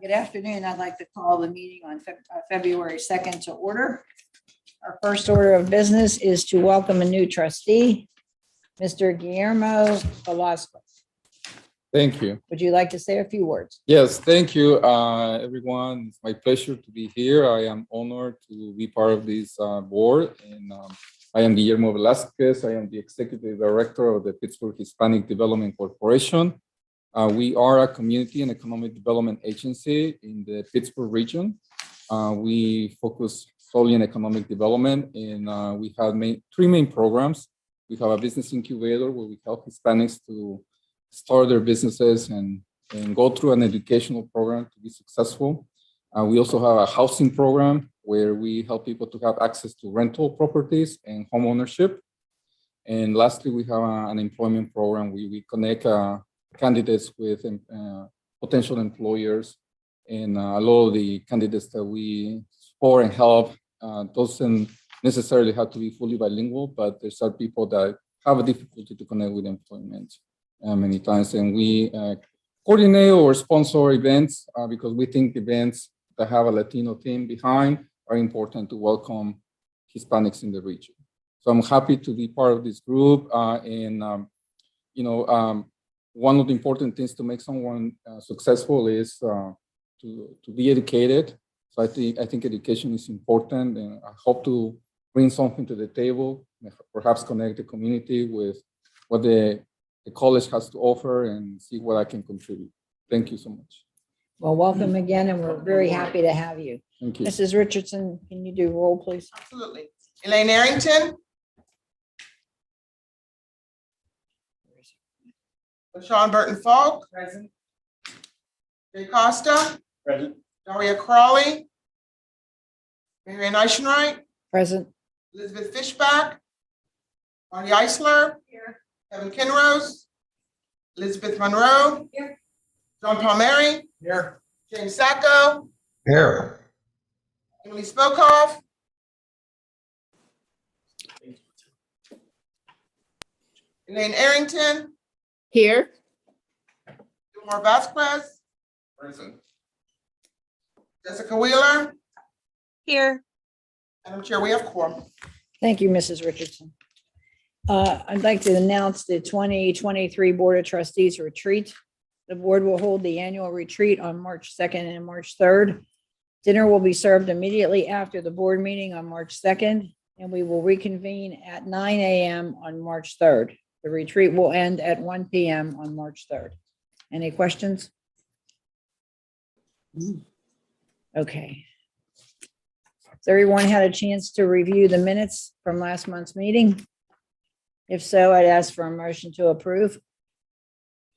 Good afternoon. I'd like to call the meeting on February 2nd to order. Our first order of business is to welcome a new trustee, Mr. Guillermo Velasquez. Thank you. Would you like to say a few words? Yes, thank you, everyone. It's my pleasure to be here. I am honored to be part of this board. And I am Guillermo Velasquez. I am the Executive Director of the Pittsburgh Hispanic Development Corporation. We are a community and economic development agency in the Pittsburgh region. We focus solely on economic development, and we have three main programs. We have a business incubator where we help Hispanics to start their businesses and go through an educational program to be successful. We also have a housing program where we help people to have access to rental properties and home ownership. And lastly, we have an employment program where we connect candidates with potential employers. And a lot of the candidates that we support and help doesn't necessarily have to be fully bilingual, but there's some people that have a difficulty to connect with employment many times. And we coordinate or sponsor events because we think events that have a Latino theme behind are important to welcome Hispanics in the region. So I'm happy to be part of this group. One of the important things to make someone successful is to be educated. So I think education is important, and I hope to bring something to the table, perhaps connect the community with what the college has to offer and see what I can contribute. Thank you so much. Well, welcome again, and we're very happy to have you. Thank you. Mrs. Richardson, can you do roll, please? Absolutely. Elaine Arrington. Sean Burton Falk. Present. Jay Costa. Present. Daria Crawley. Marian Eisenreich. Present. Elizabeth Fishback. Marty Eisler. Here. Kevin Kinrose. Elizabeth Monroe. Here. John Palmieri. Here. James Sacco. Here. Emily Smokoff. Elaine Arrington. Here. Gilmore Vasquez. Present. Jessica Wheeler. Here. Madam Chair, we have quorum. Thank you, Mrs. Richardson. I'd like to announce the 2023 Board of Trustees retreat. The board will hold the annual retreat on March 2nd and March 3rd. Dinner will be served immediately after the board meeting on March 2nd, and we will reconvene at 9 a.m. on March 3rd. The retreat will end at 1 p.m. on March 3rd. Any questions? Okay. Has everyone had a chance to review the minutes from last month's meeting? If so, I'd ask for a motion to approve.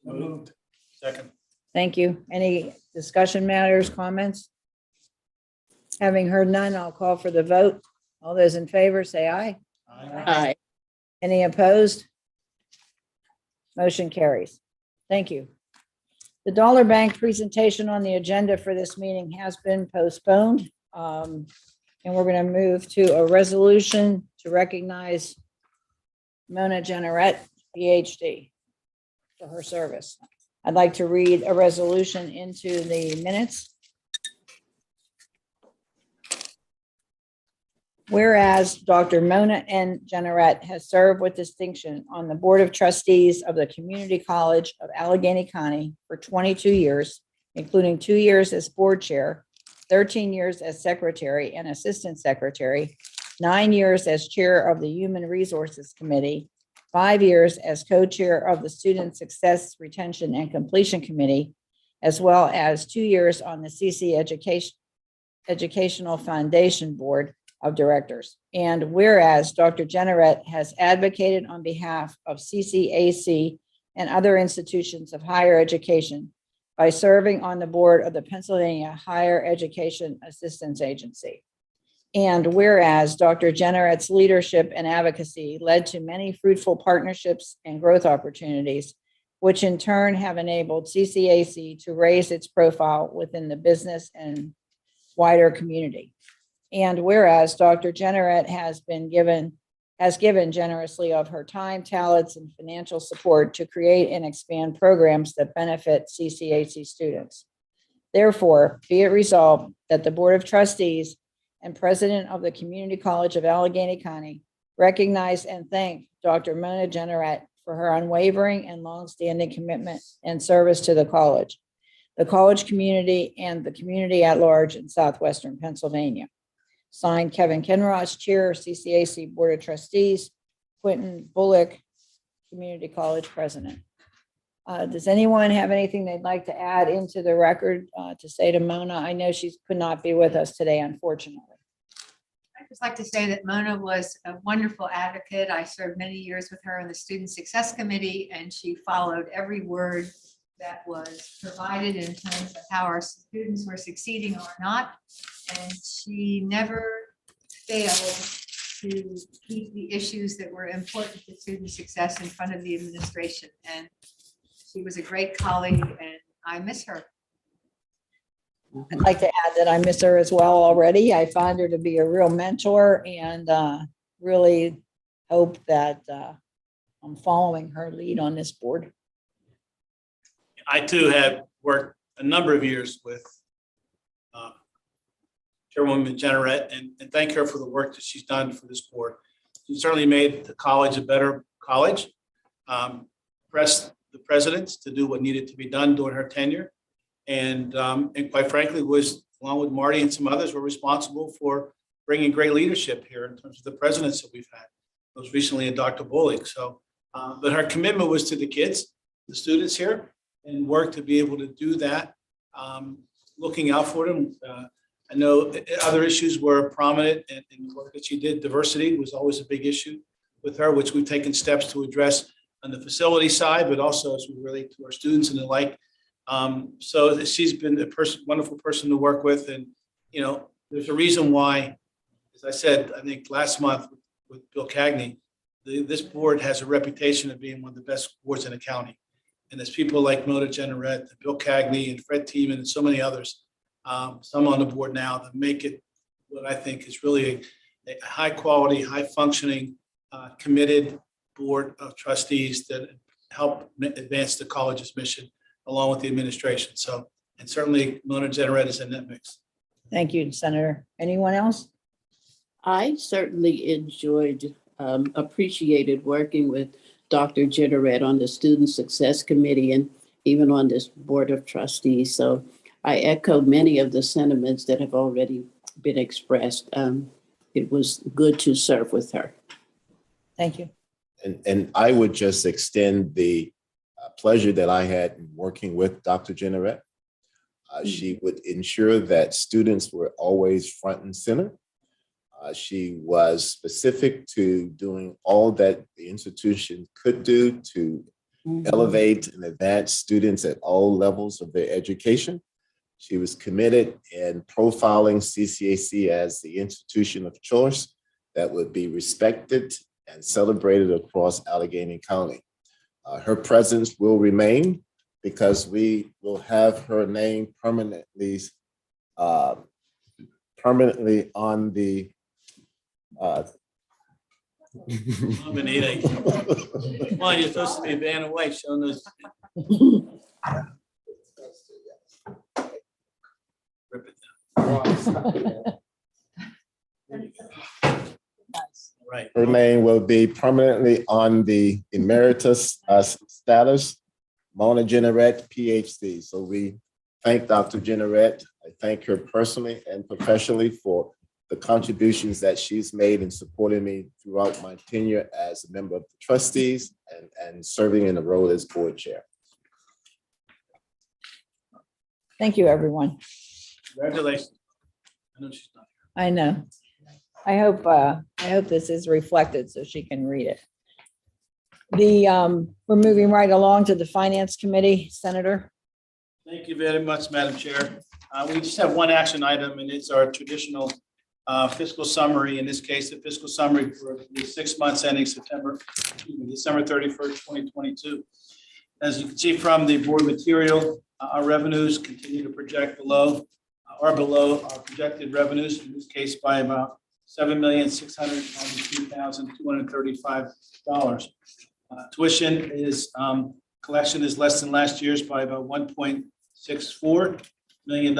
Moved. Second. Thank you. Any discussion matters, comments? Having heard none, I'll call for the vote. All those in favor, say aye. Aye. Any opposed? Motion carries. Thank you. The Dollar Bank presentation on the agenda for this meeting has been postponed. And we're going to move to a resolution to recognize Mona Generette, PhD, for her service. I'd like to read a resolution into the minutes. Whereas Dr. Mona N. Generette has served with distinction on the Board of Trustees of the Community College of Allegheny County for 22 years, including 2 years as board chair, 13 years as secretary and assistant secretary, 9 years as chair of the Human Resources Committee, 5 years as co-chair of the Student Success Retention and Completion Committee, as well as 2 years on the CC Educational Foundation Board of Directors. And whereas Dr. Generette has advocated on behalf of CCAC and other institutions of higher education by serving on the board of the Pennsylvania Higher Education Assistance Agency. And whereas Dr. Generette's leadership and advocacy led to many fruitful partnerships and growth opportunities, which in turn have enabled CCAC to raise its profile within the business and wider community. And whereas Dr. Generette has given generously of her time, talents, and financial support to create and expand programs that benefit CCAC students. Therefore, be it resolved that the Board of Trustees and President of the Community College of Allegheny County recognize and thank Dr. Mona Generette for her unwavering and longstanding commitment and service to the college community, and the community at large in southwestern Pennsylvania. Signed, Kevin Kinross, Chair, CCAC Board of Trustees, Quentin Bullock, Community College President. Does anyone have anything they'd like to add into the record to say to Mona? I know she could not be with us today, unfortunately. I'd just like to say that Mona was a wonderful advocate. I served many years with her on the Student Success Committee, and she followed every word that was provided in terms of how our students were succeeding or not. And she never failed to keep the issues that were important to student success in front of the administration. And she was a great colleague, and I miss her. I'd like to add that I miss her as well already. I find her to be a real mentor, and really hope that I'm following her lead on this board. I too have worked a number of years with Chairwoman Generette, and thank her for the work that she's done for this board. She certainly made the college a better college, pressed the presidents to do what needed to be done during her tenure, and quite frankly was, along with Marty and some others, were responsible for bringing great leadership here in terms of the presidents that we've had, most recently in Dr. Bullock. So, but her commitment was to the kids, the students here, and work to be able to do that, looking out for them. I know other issues were prominent in the work that she did. Diversity was always a big issue with her, which we've taken steps to address on the facility side, but also as we relate to our students and the like. So she's been a wonderful person to work with. And, you know, there's a reason why, as I said, I think last month with Bill Cagney, this board has a reputation of being one of the best boards in the county. And there's people like Mona Generette, Bill Cagney, and Fred Tiemann, and so many others, some on the board now, that make it what I think is really a high quality, high functioning, committed board of trustees that help advance the college's mission along with the administration. So, and certainly Mona Generette is in that mix. Thank you, Senator. Anyone else? I certainly enjoyed, appreciated working with Dr. Generette on the Student Success Committee and even on this Board of Trustees. So I echo many of the sentiments that have already been expressed. It was good to serve with her. Thank you. And I would just extend the pleasure that I had in working with Dr. Generette. She would ensure that students were always front and center. She was specific to doing all that the institution could do to elevate and advance students at all levels of their education. She was committed in profiling CCAC as the institution of choice that would be respected and celebrated across Allegheny County. Her presence will remain because we will have her name permanently on the Nominating. Come on, you're supposed to be van away showing those. Rip it down. Right. Her name will be permanently on the emeritus status, Mona Generette, PhD. So we thank Dr. Generette. I thank her personally and professionally for the contributions that she's made in supporting me throughout my tenure as a member of the trustees and serving in the role as board chair. Thank you, everyone. Congratulations. I know she's not here. I know. I hope this is reflected so she can read it. We're moving right along to the Finance Committee, Senator. Thank you very much, Madam Chair. We just have one action item, and it's our traditional fiscal summary. In this case, the fiscal summary for the 6 months ending December 31st, 2022. As you can see from the board material, our revenues continue to project below our projected revenues, in this case by about $7,692,235. Tuition is collection is less than last year's by about 1.64. million,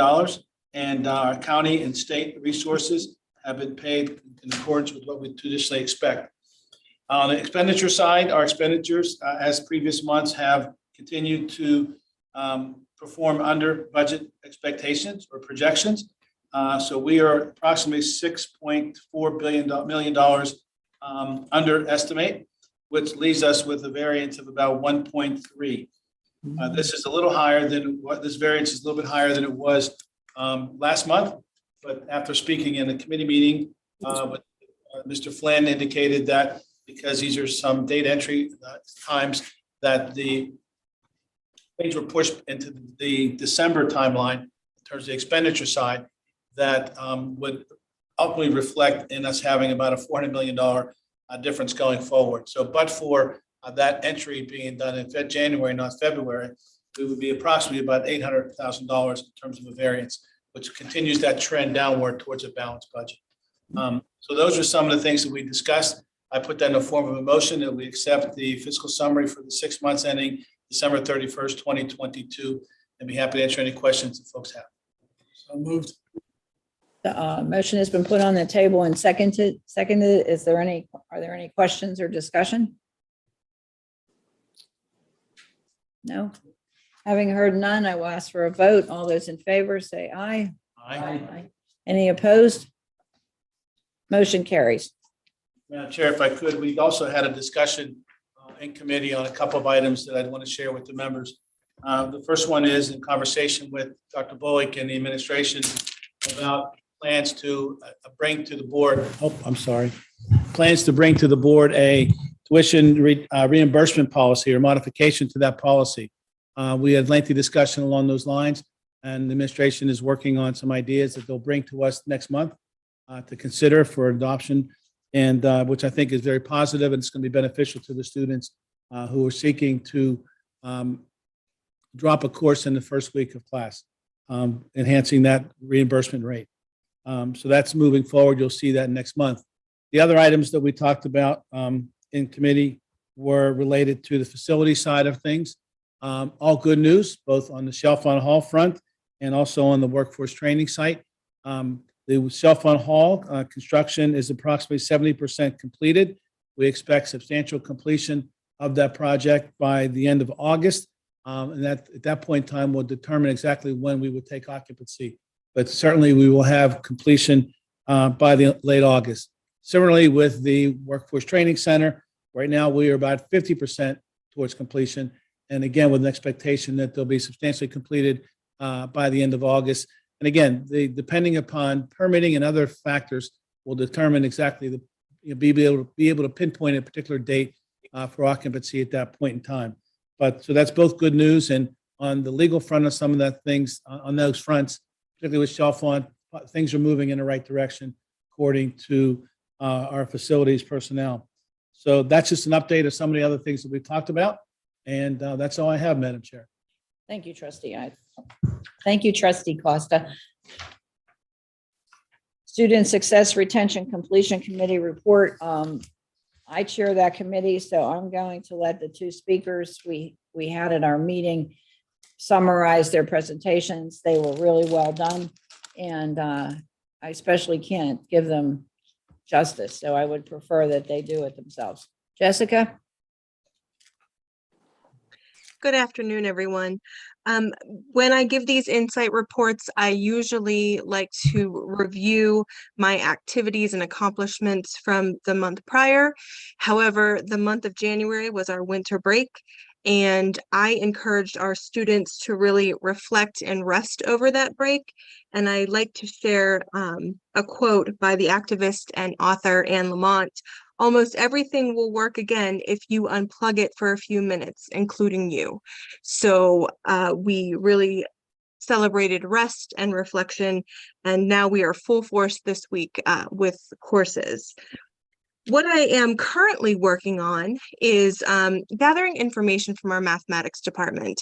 and our county and state resources have been paid in accordance with what we traditionally expect. On the expenditure side, our expenditures, as previous months, have continued to perform under budget expectations or projections. So we are approximately $6.4 million underestimate, which leaves us with a variance of about 1.3. This is a little higher than what this variance is a little bit higher than it was last month. But after speaking in a committee meeting, Mr. Flynn indicated that because these are some data entry times that the things were pushed into the December timeline in terms of the expenditure side, that would ultimately reflect in us having about a $400 million difference going forward. So, but for that entry being done in January, not February, it would be approximately about $800,000 in terms of a variance, which continues that trend downward towards a balanced budget. So those are some of the things that we discussed. I put that in the form of a motion that we accept the fiscal summary for the 6 months ending December 31st, 2022, and be happy to answer any questions that folks have. So moved. The motion has been put on the table and seconded. Are there any questions or discussion? No. Having heard none, I will ask for a vote. All those in favor say aye. Aye. Any opposed? Motion carries. Madam Chair, if I could, we also had a discussion in committee on a couple of items that I'd want to share with the members. The first one is in conversation with Dr. Bullock and the administration about plans to bring to the board. Oh, I'm sorry. Plans to bring to the board a tuition reimbursement policy or modification to that policy. We had lengthy discussion along those lines, and the administration is working on some ideas that they'll bring to us next month to consider for adoption, and which I think is very positive, and it's going to be beneficial to the students who are seeking to drop a course in the first week of class, enhancing that reimbursement rate. So that's moving forward. You'll see that next month. The other items that we talked about in committee were related to the facility side of things. All good news, both on the Chalfont Hall front and also on the workforce training site. The Chalfont Hall construction is approximately 70% completed. We expect substantial completion of that project by the end of August. And that at that point in time, we'll determine exactly when we would take occupancy. But certainly we will have completion by the late August. Similarly, with the Workforce Training Center, right now we are about 50% towards completion. And again, with an expectation that they'll be substantially completed by the end of August. And again, depending upon permitting and other factors, will determine exactly be able to pinpoint a particular date for occupancy at that point in time. But so that's both good news. And on the legal front of some of that things, on those fronts, particularly with Chalfont, things are moving in the right direction according to our facilities personnel. So that's just an update of some of the other things that we talked about. And that's all I have, Madam Chair. Thank you, Trustee. Thank you, Trustee Costa. Student Success Retention Completion Committee report. I chair that committee, so I'm going to let the two speakers we had at our meeting summarize their presentations. They were really well done, and I especially can't give them justice, so I would prefer that they do it themselves. Jessica? Good afternoon, everyone. When I give these insight reports, I usually like to review my activities and accomplishments from the month prior. However, the month of January was our winter break, and I encouraged our students to really reflect and rest over that break. And I like to share a quote by the activist and author Anne Lamott. Almost everything will work again if you unplug it for a few minutes, including you. So we really celebrated rest and reflection, and now we are full force this week with courses. What I am currently working on is gathering information from our mathematics department.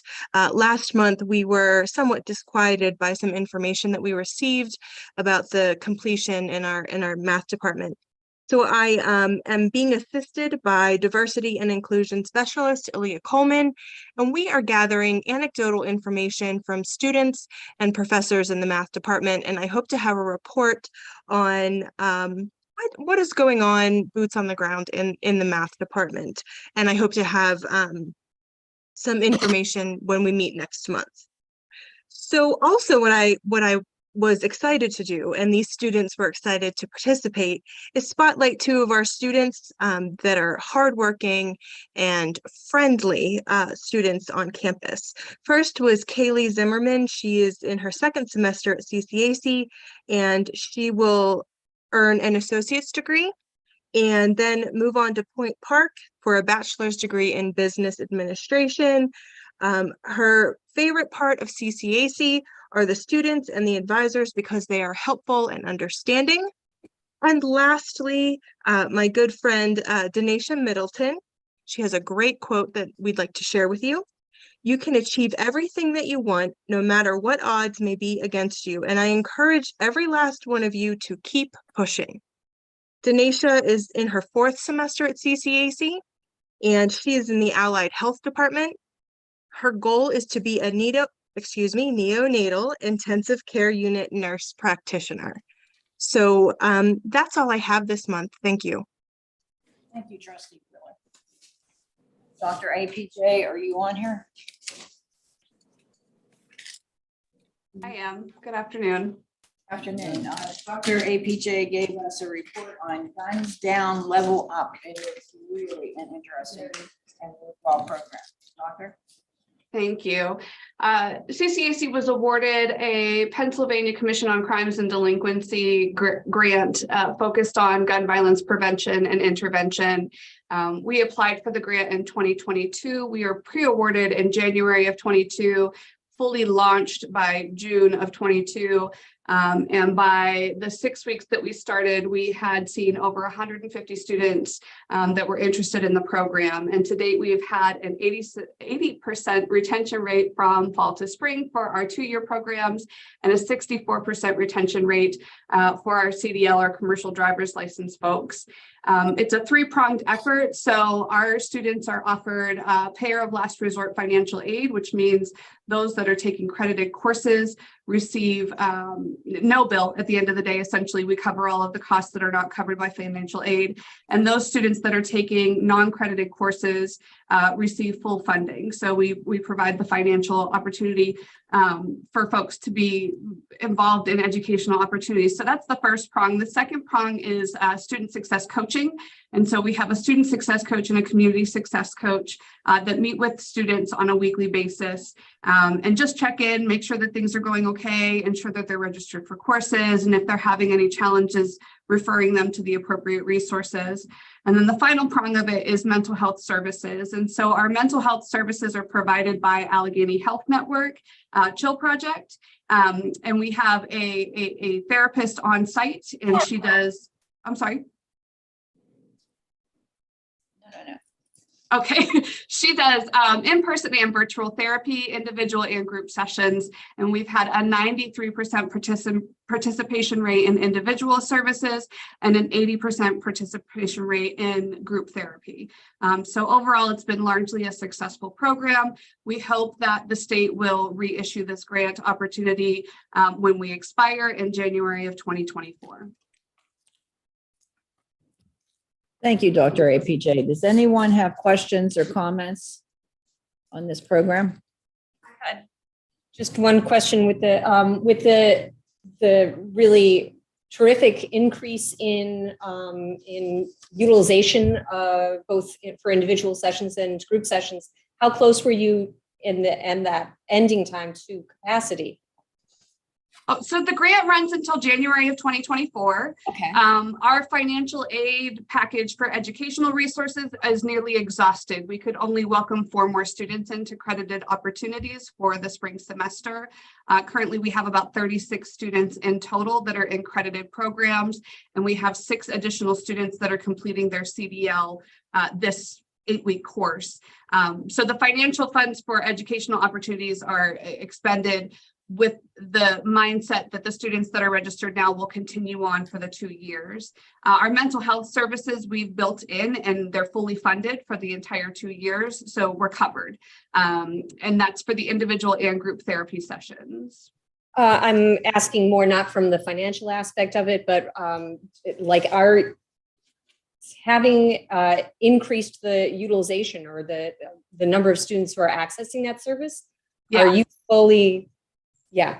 Last month, we were somewhat disquieted by some information that we received about the completion in our math department. So I am being assisted by diversity and inclusion specialist Ilya Coleman, and we are gathering anecdotal information from students and professors in the math department. And I hope to have a report on what is going on, boots on the ground in the math department. And I hope to have some information when we meet next month. So also what I was excited to do, and these students were excited to participate, is spotlight two of our students that are hardworking and friendly students on campus. First was Kaylee Zimmerman. She is in her second semester at CCAC, and she will earn an associate's degree and then move on to Point Park for a bachelor's degree in business administration. Her favorite part of CCAC are the students and the advisors because they are helpful and understanding. And lastly, my good friend, Denisha Middleton. She has a great quote that we'd like to share with you. You can achieve everything that you want, no matter what odds may be against you. And I encourage every last one of you to keep pushing. Denisha is in her fourth semester at CCAC, and she is in the Allied Health Department. Her goal is to be a neonatal intensive care unit nurse practitioner. So that's all I have this month. Thank you. Thank you, Trustee Wheeler. Dr. APJ, are you on here? I am. Good afternoon. Afternoon. Dr. APJ gave us a report on guns down, level up. It is really an interesting and worthwhile program. Doctor? Thank you. CCAC was awarded a Pennsylvania Commission on Crimes and Delinquency grant focused on gun violence prevention and intervention. We applied for the grant in 2022. We are pre-awarded in January of 22, fully launched by June of 22. And by the 6 weeks that we started, we had seen over 150 students that were interested in the program. And to date, we've had an 80% retention rate from fall to spring for our 2-year programs and a 64% retention rate for our CDL, our commercial driver's license folks. It's a 3-pronged effort. So our students are offered payer of last resort financial aid, which means those that are taking credited courses receive no bill at the end of the day. Essentially, we cover all of the costs that are not covered by financial aid. And those students that are taking non-credited courses receive full funding. So we provide the financial opportunity for folks to be involved in educational opportunities. So that's the first prong. The second prong is student success coaching. And so we have a student success coach and a community success coach that meet with students on a weekly basis and just check in, make sure that things are going okay, ensure that they're registered for courses, and if they're having any challenges, referring them to the appropriate resources. And then the final prong of it is mental health services. And so our mental health services are provided by Allegheny Health Network, Chill Project. And we have a therapist on site, and she does, I'm sorry. No. Okay, she does in-person and virtual therapy, individual and group sessions, and we've had a 93% participation rate in individual services and an 80% participation rate in group therapy. So overall, it's been largely a successful program. We hope that the state will reissue this grant opportunity when we expire in January of 2024. Thank you, Dr. APJ. Does anyone have questions or comments on this program? Just one question with the really terrific increase in utilization both for individual sessions and group sessions. How close were you in that ending time to capacity? So the grant runs until January of 2024. Okay. Our financial aid package for educational resources is nearly exhausted. We could only welcome 4 more students into credited opportunities for the spring semester. Currently, we have about 36 students in total that are in credited programs, and we have 6 additional students that are completing their CDL this 8-week course. So the financial funds for educational opportunities are expended with the mindset that the students that are registered now will continue on for the 2 years. Our mental health services we've built in and they're fully funded for the entire 2 years. So we're covered. And that's for the individual and group therapy sessions. I'm asking more not from the financial aspect of it, but like our having increased the utilization or the number of students who are accessing that service. Yeah. Are you fully, yeah.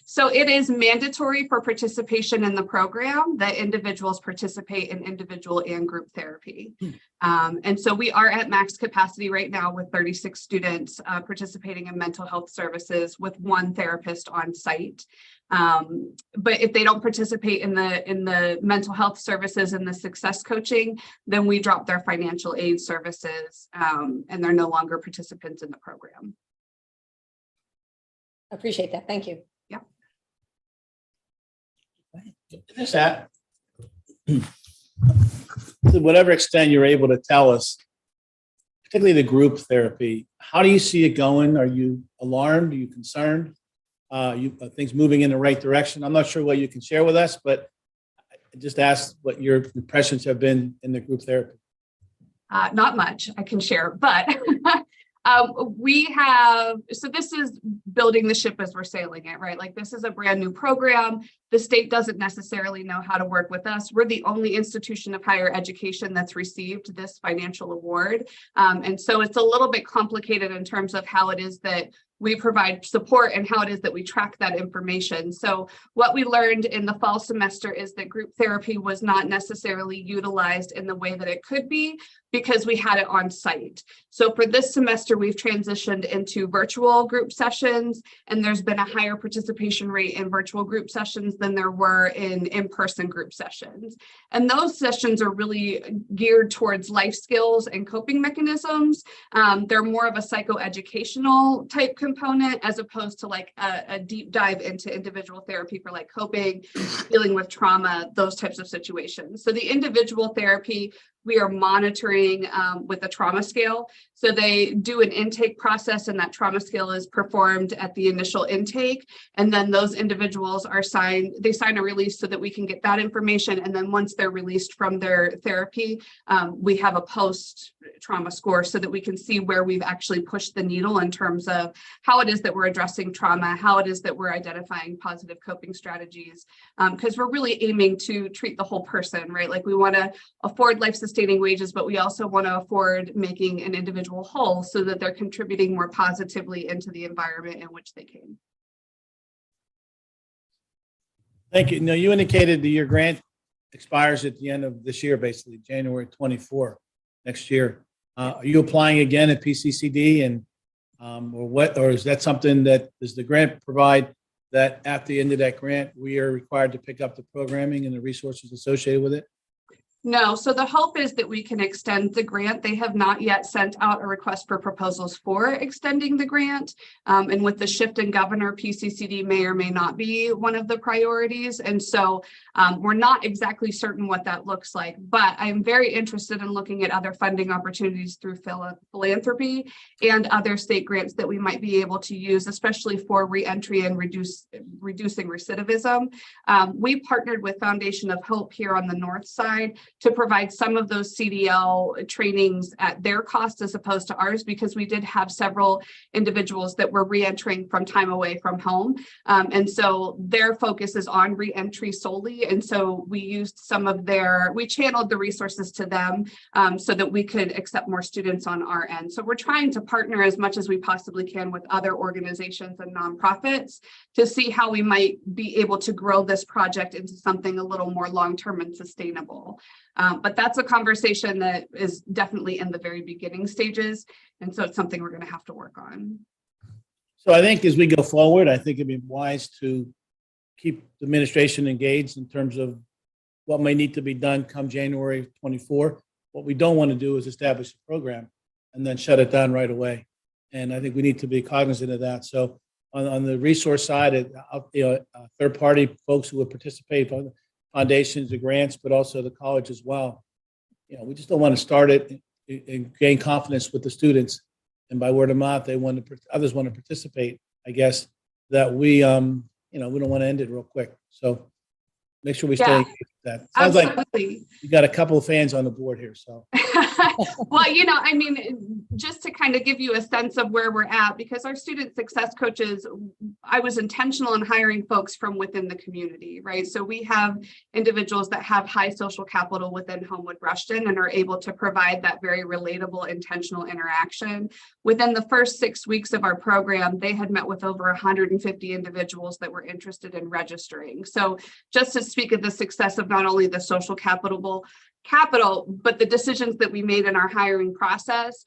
So it is mandatory for participation in the program that individuals participate in individual and group therapy. And so we are at max capacity right now with 36 students participating in mental health services with 1 therapist on site. But if they don't participate in the mental health services and the success coaching, then we drop their financial aid services and they're no longer participants in the program. Appreciate that. Thank you. Yeah. Just that. To whatever extent you're able to tell us, particularly the group therapy, how do you see it going? Are you alarmed? Are you concerned? Are things moving in the right direction? I'm not sure what you can share with us, but I just ask what your impressions have been in the group therapy. Not much I can share, but so this is building the ship as we're sailing it, right? Like this is a brand new program. The state doesn't necessarily know how to work with us. We're the only institution of higher education that's received this financial award. And so it's a little bit complicated in terms of how it is that we provide support and how it is that we track that information. So what we learned in the fall semester is that group therapy was not necessarily utilized in the way that it could be because we had it on site. So for this semester, we've transitioned into virtual group sessions, and there's been a higher participation rate in virtual group sessions than there were in in-person group sessions. And those sessions are really geared towards life skills and coping mechanisms. They're more of a psychoeducational type component as opposed to like a deep dive into individual therapy for like coping, dealing with trauma, those types of situations. So the individual therapy, we are monitoring with a trauma scale. So they do an intake process and that trauma scale is performed at the initial intake. And then those individuals are sign a release so that we can get that information. And then once they're released from their therapy, we have a post-trauma score so that we can see where we've actually pushed the needle in terms of how it is that we're addressing trauma, how it is that we're identifying positive coping strategies. Because we're really aiming to treat the whole person, right? Like we want to afford life-sustaining wages, but we also want to afford making an individual whole so that they're contributing more positively into the environment in which they came. Thank you. Now, you indicated that your grant expires at the end of this year, basically January 24 next year. Are you applying again at PCCD and or is that something that does the grant provide that at the end of that grant, we are required to pick up the programming and the resources associated with it? No, so the hope is that we can extend the grant. They have not yet sent out a request for proposals for extending the grant. And with the shift in governor, PCCD may or may not be one of the priorities. And so we're not exactly certain what that looks like, but I'm very interested in looking at other funding opportunities through philanthropy and other state grants that we might be able to use, especially for reentry and reducing recidivism. We partnered with Foundation of Hope here on the north side to provide some of those CDL trainings at their cost as opposed to ours, because we did have several individuals that were reentering from time away from home. And so their focus is on reentry solely. And so we used we channeled the resources to them so that we could accept more students on our end. So we're trying to partner as much as we possibly can with other organizations and nonprofits to see how we might be able to grow this project into something a little more long-term and sustainable. But that's a conversation that is definitely in the very beginning stages. And so it's something we're going to have to work on. So I think as we go forward, I think it'd be wise to keep the administration engaged in terms of what may need to be done come January 24. What we don't want to do is establish a program and then shut it down right away. And I think we need to be cognizant of that. So on the resource side, third-party folks who would participate on foundations, the grants, but also the college as well. We just don't want to start it and gain confidence with the students. And by word of mouth, others want to participate, I guess. that we, we don't want to end it real quick. So make sure we stay Yeah, engaged with that. Sounds like absolutely. you got a couple of fans on the board here, so. Well, I mean, just to kind of give you a sense of where we're at, because our student success coaches, I was intentional in hiring folks from within the community, right? So we have individuals that have high social capital within Homewood Rushton and are able to provide that very relatable, intentional interaction. Within the first 6 weeks of our program, they had met with over 150 individuals that were interested in registering. So just to speak of the success of not only the social capital, but the decisions that we made in our hiring process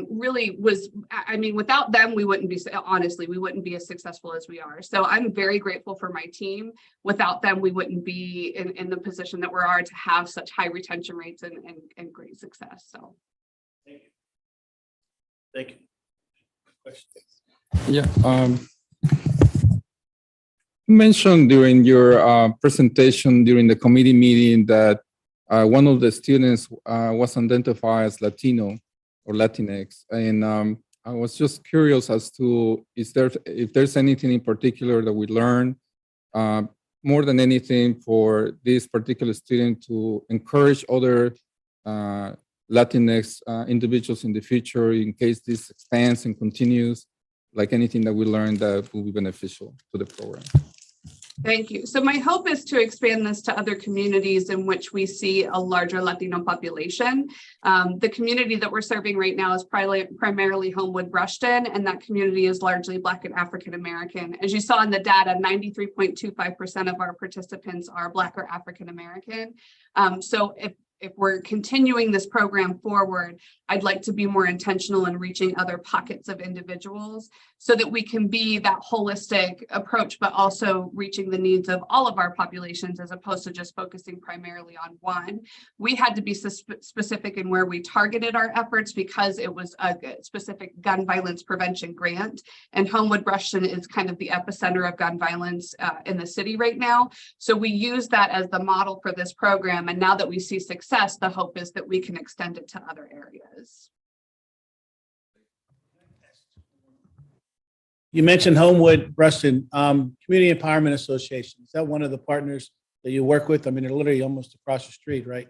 really was, I mean, without them, we wouldn't be as successful as we are. So I'm very grateful for my team. Without them, we wouldn't be in the position that we are to have such high retention rates and great success. So. Thank you. Thank you. Questions? Yeah. You mentioned during your presentation during the committee meeting that one of the students was identified as Latino or Latinx, and I was just curious as to if there's anything in particular that we learned more than anything for this particular student to encourage other Latinx individuals in the future in case this expands and continues, like anything that we learned that will be beneficial to the program. Thank you. So my hope is to expand this to other communities in which we see a larger Latino population. The community that we're serving right now is primarily Homewood Rushton, and that community is largely Black and African American. As you saw in the data, 93.25% of our participants are Black or African American. So if we're continuing this program forward, I'd like to be more intentional in reaching other pockets of individuals so that we can be that holistic approach, but also reaching the needs of all of our populations as opposed to just focusing primarily on one. We had to be specific in where we targeted our efforts because it was a specific gun violence prevention grant, and Homewood Rushton is kind of the epicenter of gun violence in the city right now. So we use that as the model for this program, and now that we see success, the hope is that we can extend it to other areas. You mentioned Homewood Rushton, Community Empowerment Association. Is that one of the partners that you work with? I mean, they're literally almost across the street, right?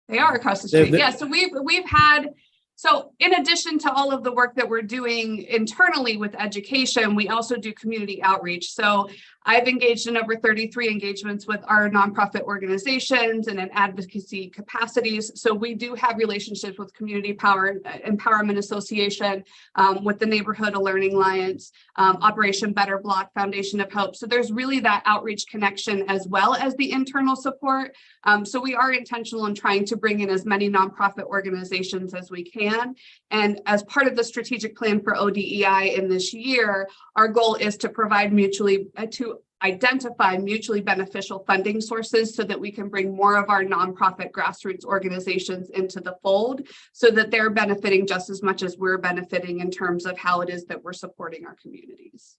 They are across the street. Yeah, so we've had, so in addition to all of the work that we're doing internally with education, we also do community outreach. So I've engaged in over 33 engagements with our nonprofit organizations and in advocacy capacities. So we do have relationships with Community Empowerment Association, with the Neighborhood Learning Alliance, Operation Better Block, Foundation of Hope. So there's really that outreach connection as well as the internal support. So we are intentional in trying to bring in as many nonprofit organizations as we can. And as part of the strategic plan for ODEI in this year, our goal is to provide identify mutually beneficial funding sources so that we can bring more of our nonprofit grassroots organizations into the fold so that they're benefiting just as much as we're benefiting in terms of how it is that we're supporting our communities.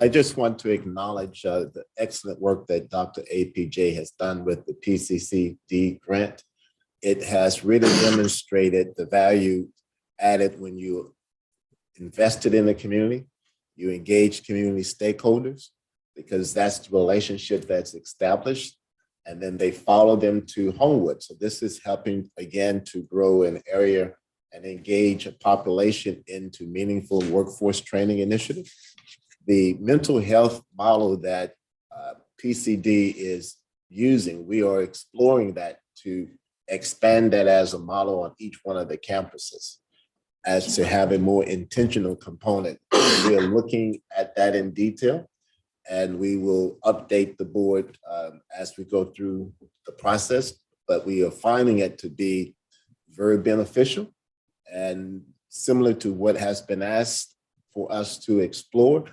I just want to acknowledge the excellent work that Dr. APJ has done with the PCCD grant. It has really demonstrated the value added when you invested in the community, you engage community stakeholders, because that's the relationship that's established, and then they follow them to Homewood. So this is helping, again, to grow an area and engage a population into meaningful workforce training initiatives. The mental health model that PCD is using, we are exploring that to expand that as a model on each one of the campuses as to have a more intentional component. We are looking at that in detail, and we will update the board as we go through the process, but we are finding it to be very beneficial and similar to what has been asked for us to explore,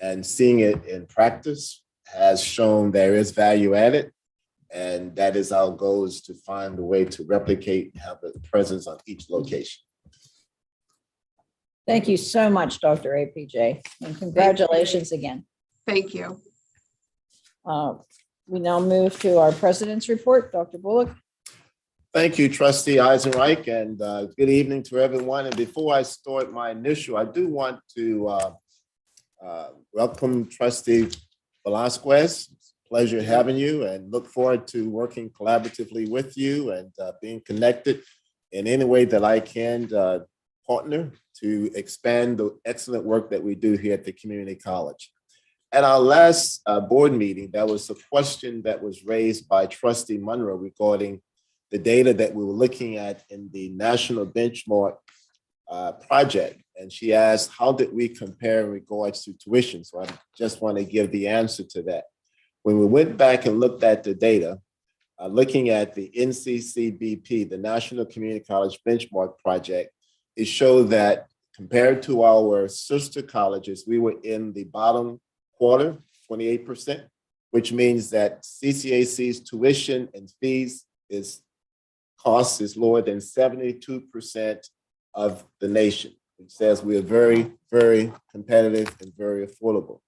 and seeing it in practice has shown there is value added. And that is our goal, is to find a way to replicate and have a presence on each location. Thank you so much, Dr. APJ, and congratulations again. Thank you. We now move to our president's report. Dr. Bullock. Thank you, Trustee Eisenreich, and good evening to everyone. And before I start my initial, I do want to welcome Trustee Velasquez. Pleasure having you, and look forward to working collaboratively with you and being connected in any way that I can partner to expand the excellent work that we do here at the community college. At our last board meeting, there was a question that was raised by Trustee Monroe regarding the data that we were looking at in the National Benchmark project. And she asked, how did we compare in regards to tuition? So I just want to give the answer to that. When we went back and looked at the data, looking at the NCCBP, the National Community College Benchmark Project, it showed that compared to our sister colleges, we were in the bottom quarter, 28%, which means that CCAC's tuition and fees cost is lower than 72% of the nation, which says we are very, very competitive and very affordable.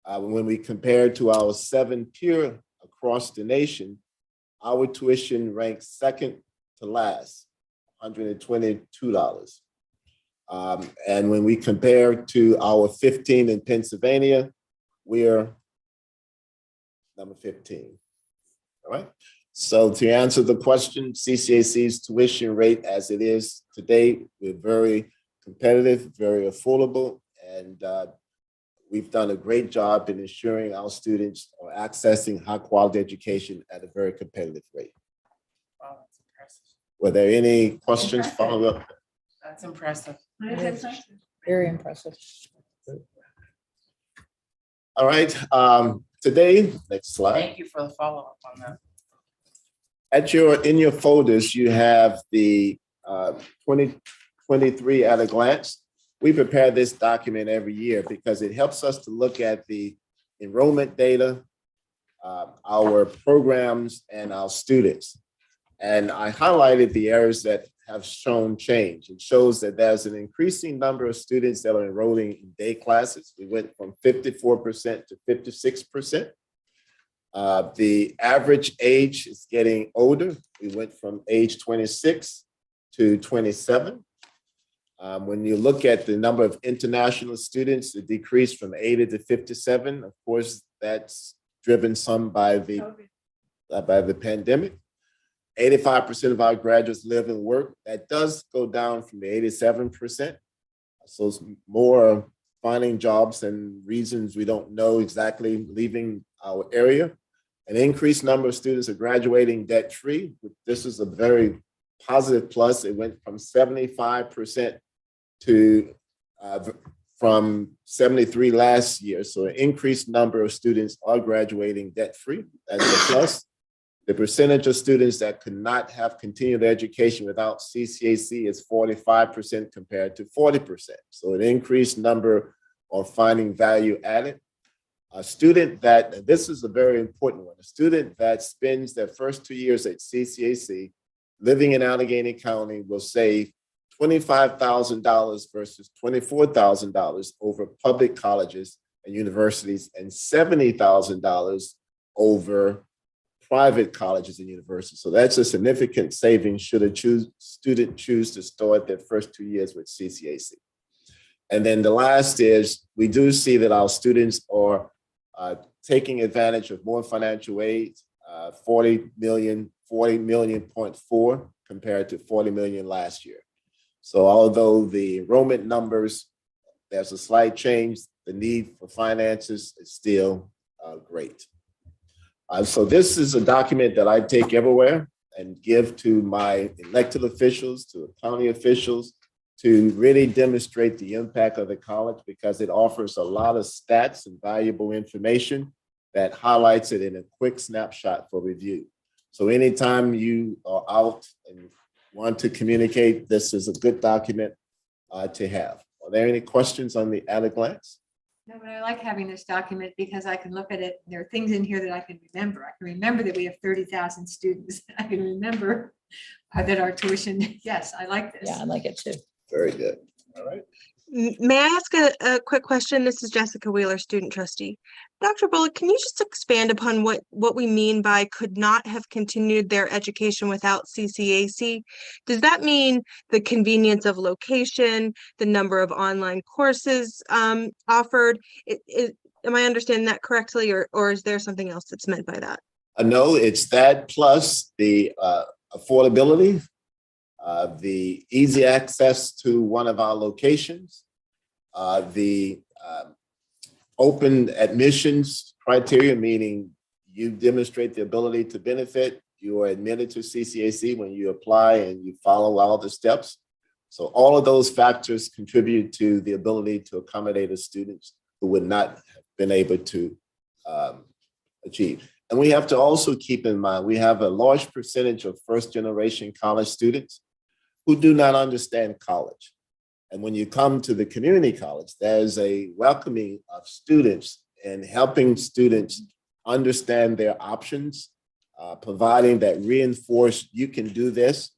When we compare to our 7 peer across the nation, our tuition ranks second to last, $122. And when we compare to our 15 in Pennsylvania, we're number 15. All right. So to answer the question, CCAC's tuition rate as it is today, we're very competitive, very affordable, and we've done a great job in ensuring our students are accessing high quality education at a very competitive rate. Wow, that's impressive. Were there any questions, follow up? That's impressive. Very impressive. All right, today, next slide. Thank you for the follow-up on that. In your folders, you have the 2023 at a glance. We prepare this document every year because it helps us to look at the enrollment data, our programs, and our students. And I highlighted the areas that have shown change. It shows that there's an increasing number of students that are enrolling in day classes. We went from 54% to 56%. The average age is getting older. We went from age 26 to 27. When you look at the number of international students, it decreased from 80 to 57. Of course, that's driven some by the pandemic. 85% of our graduates live and work. That does go down from the 87%. So it's more finding jobs and reasons we don't know exactly leaving our area. An increased number of students are graduating debt-free. This is a very positive plus. It went from 75% to from 73 last year. So an increased number of students are graduating debt-free. That's a plus. The percentage of students that could not have continued education without CCAC is 45% compared to 40%. So an increased number of finding value added. A student that, this is a very important one, a student that spends their first 2 years at CCAC living in Allegheny County will save $25,000 versus $24,000 over public colleges and universities, and $70,000 over private colleges and universities. So that's a significant savings should a student choose to start their first 2 years with CCAC. And then the last is, we do see that our students are taking advantage of more financial aid, 40 million, 40.4 compared to 40 million last year. So although the enrollment numbers, there's a slight change, the need for finances is still great. So this is a document that I take everywhere and give to my elected officials, to county officials, to really demonstrate the impact of the college, because it offers a lot of stats and valuable information that highlights it in a quick snapshot for review. So anytime you are out and want to communicate, this is a good document to have. Are there any questions on the at a glance? No, but I like having this document because I can look at it. There are things in here that I can remember. I can remember that we have 30,000 students. I can remember that our tuition, yes, I like this. Yeah, I like it too. Very good. All right. May I ask a quick question? This is Jessica Wheeler, student trustee. Dr. Bullock, can you just expand upon what we mean by could not have continued their education without CCAC? Does that mean the convenience of location, the number of online courses offered? Am I understanding that correctly, or is there something else that's meant by that? No, it's that plus the affordability, the easy access to one of our locations, the open admissions criteria, meaning you demonstrate the ability to benefit, you are admitted to CCAC when you apply and you follow all the steps. So all of those factors contribute to the ability to accommodate a student who would not have been able to achieve. And we have to also keep in mind, we have a large percentage of first-generation college students who do not understand college. And when you come to the community college, there's a welcoming of students and helping students understand their options, providing that reinforce you can do this,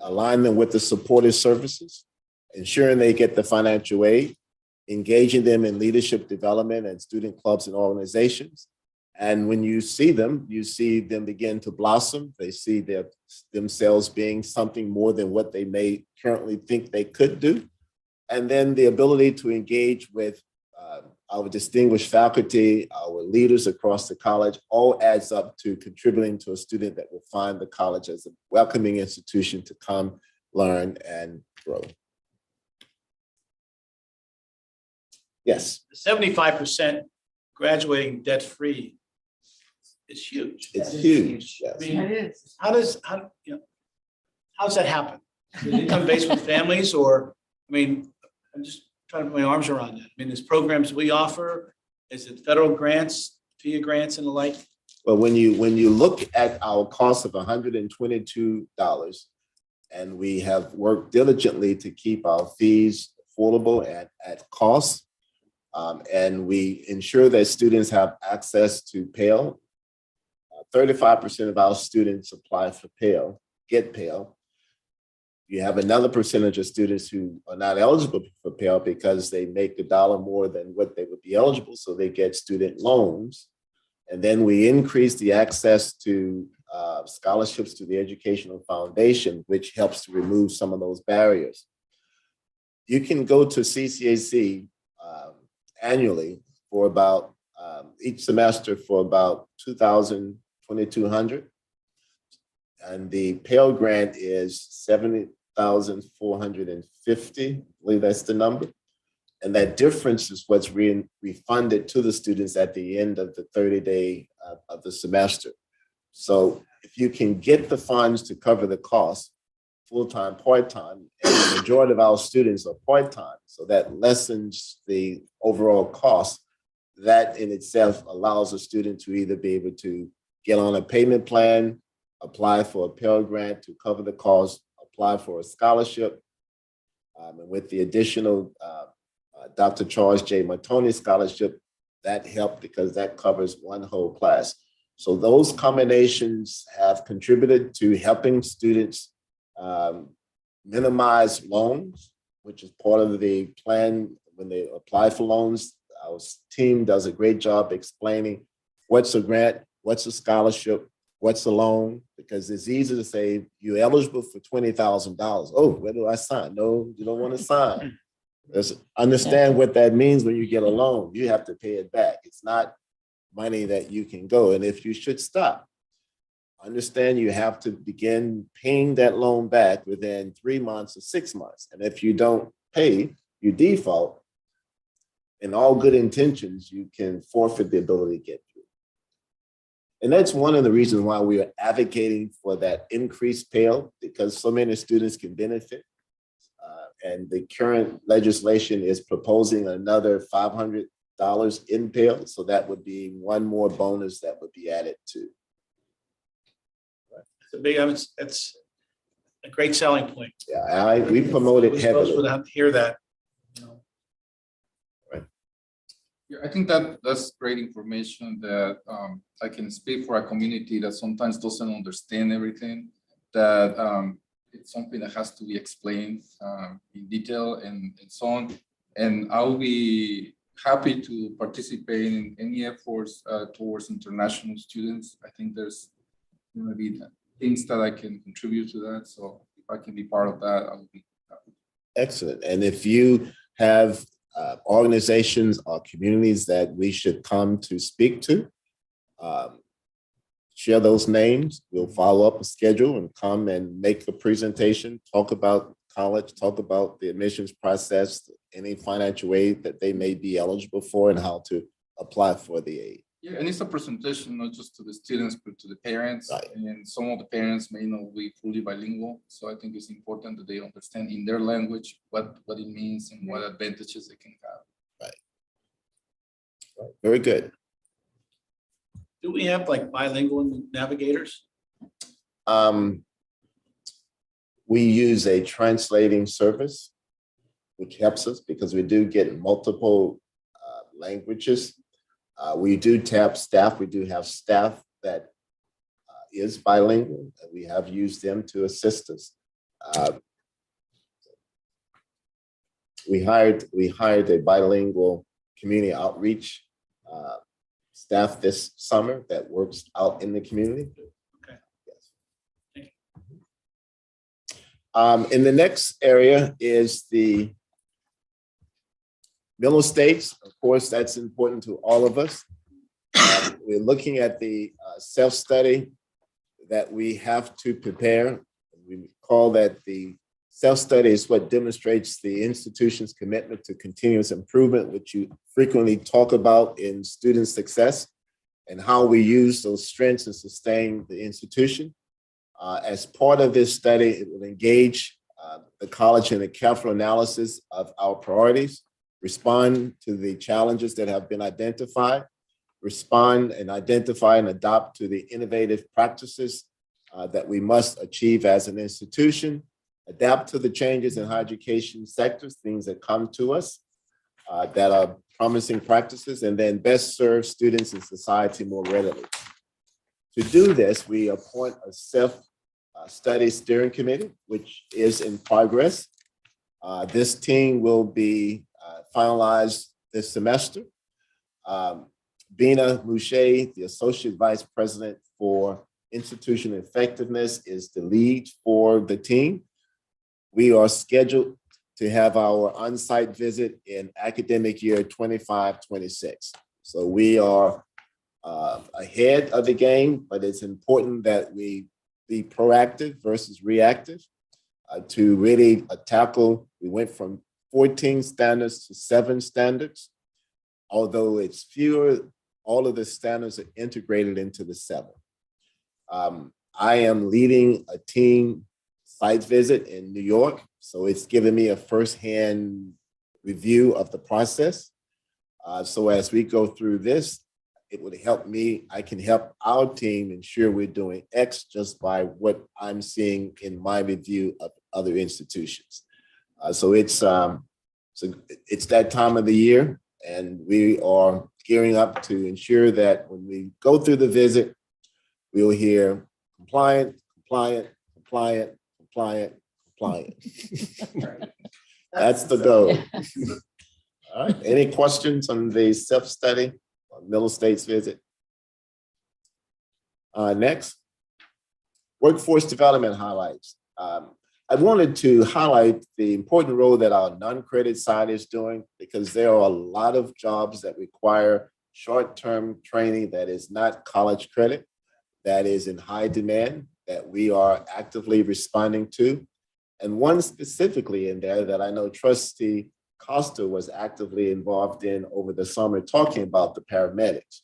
align them with the supportive services, ensuring they get the financial aid, engaging them in leadership development and student clubs and organizations. And when you see them begin to blossom. They see themselves being something more than what they may currently think they could do. And then the ability to engage with our distinguished faculty, our leaders across the college, all adds up to contributing to a student that will find the college as a welcoming institution to come, learn, and grow. Yes. 75% graduating debt-free is huge. It's huge. Yes. I mean, It is. how does that happen? Is it income-based with families, or, I mean, I'm just trying to put my arms around that. I mean, there's programs we offer. Is it federal grants, FIA grants and the like? Well, when you look at our cost of $122, and we have worked diligently to keep our fees affordable at cost, and we ensure that students have access to Pell. 35% of our students apply for Pell, get Pell. You have another percentage of students who are not eligible for Pell because they make $1 more than what they would be eligible, so they get student loans. And then we increase the access to scholarships to the Educational Foundation, which helps to remove some of those barriers. You can go to CCAC annually for about each semester for about $2,200, and the Pell Grant is $70,450. I believe that's the number, and that difference is what's refunded to the students at the end of the 30-day of the semester. So if you can get the funds to cover the cost, full-time, part-time, and the majority of our students are part-time, so that lessens the overall cost. That in itself allows a student to either be able to get on a payment plan, apply for a Pell Grant to cover the cost, apply for a scholarship, and with the additional Dr. Charles J. Martoni scholarship, that helped because that covers one whole class. So those combinations have contributed to helping students minimize loans, which is part of the plan when they apply for loans. Our team does a great job explaining what's a grant, what's a scholarship, what's a loan, because it's easy to say you're eligible for $20,000. Oh, where do I sign? No, you don't want to sign. Just understand what that means when you get a loan. You have to pay it back. It's not money that you can go. And if you should stop, understand you have to begin paying that loan back within 3 months or 6 months. And if you don't pay, you default. In all good intentions, you can forfeit the ability to get through. And that's one of the reasons why we are advocating for that increased Pell, because so many students can benefit. And the current legislation is proposing another $500 in Pell. So that would be one more bonus that would be added to. It's a great selling point. Yeah, we promote it Most heavily. folks would have to hear that. Yeah, I think that's great information that I can speak for a community that sometimes doesn't understand everything. That it's something that has to be explained in detail and so on. And I'll be happy to participate in any efforts towards international students. I think there's going to be things that I can contribute to that. So if I can be part of that, I'll be happy. Excellent. And if you have organizations or communities that we should come to speak to, share those names. We'll follow up a schedule and come and make a presentation, talk about college, talk about the admissions process, any financial aid that they may be eligible for, and how to apply for the aid. Yeah, and it's a presentation not just to the students, but to the parents. Right. And some of the parents may not be fully bilingual. So I think it's important that they understand in their language what it means and what advantages they can have. Right. Very good. Do we have like bilingual navigators? We use a translating service, which helps us because we do get multiple languages. We do tap staff. We do have staff that is bilingual, and we have used them to assist us. We hired a bilingual community outreach staff this summer that works out in the community. Okay. Yes. In the next area is the middle states. Of course, that's important to all of us. We're looking at the self-study that we have to prepare. We call that the self-study is what demonstrates the institution's commitment to continuous improvement, which you frequently talk about in student success, and how we use those strengths and sustain the institution. As part of this study, it will engage the college in a careful analysis of our priorities, respond to the challenges that have been identified, respond and identify and adopt to the innovative practices that we must achieve as an institution, adapt to the changes in higher education sectors, things that come to us that are promising practices, and then best serve students and society more readily. To do this, we appoint a self-study steering committee, which is in progress. This team will be finalized this semester. Bina Mouche, the Associate Vice President for Institution Effectiveness, is the lead for the team. We are scheduled to have our on-site visit in academic year 25-26. So we are ahead of the game, but it's important that we be proactive versus reactive to really tackle. We went from 14 standards to 7 standards. Although it's fewer, all of the standards are integrated into the 7. I am leading a team site visit in New York, so it's given me a firsthand review of the process. So as we go through this, it would help me, I can help our team ensure we're doing X just by what I'm seeing in my review of other institutions. So it's that time of the year, and we are gearing up to ensure that when we go through the visit, we'll hear compliant, compliant, compliant, compliant, compliant. That's the goal. All right, any questions on the self-study on Middle States visit? Next, workforce development highlights. I wanted to highlight the important role that our non-credit side is doing, because there are a lot of jobs that require short-term training that is not college credit, that is in high demand, that we are actively responding to. And one specifically in there that I know Trustee Costa was actively involved in over the summer, talking about the paramedics.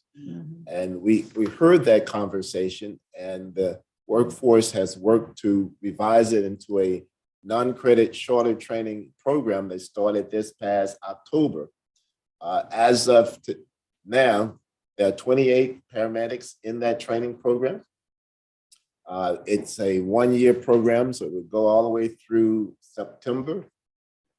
And we heard that conversation, and the workforce has worked to revise it into a non-credit shorter training program that started this past October. As of now, there are 28 paramedics in that training program. It's a 1-year program, so it will go all the way through September.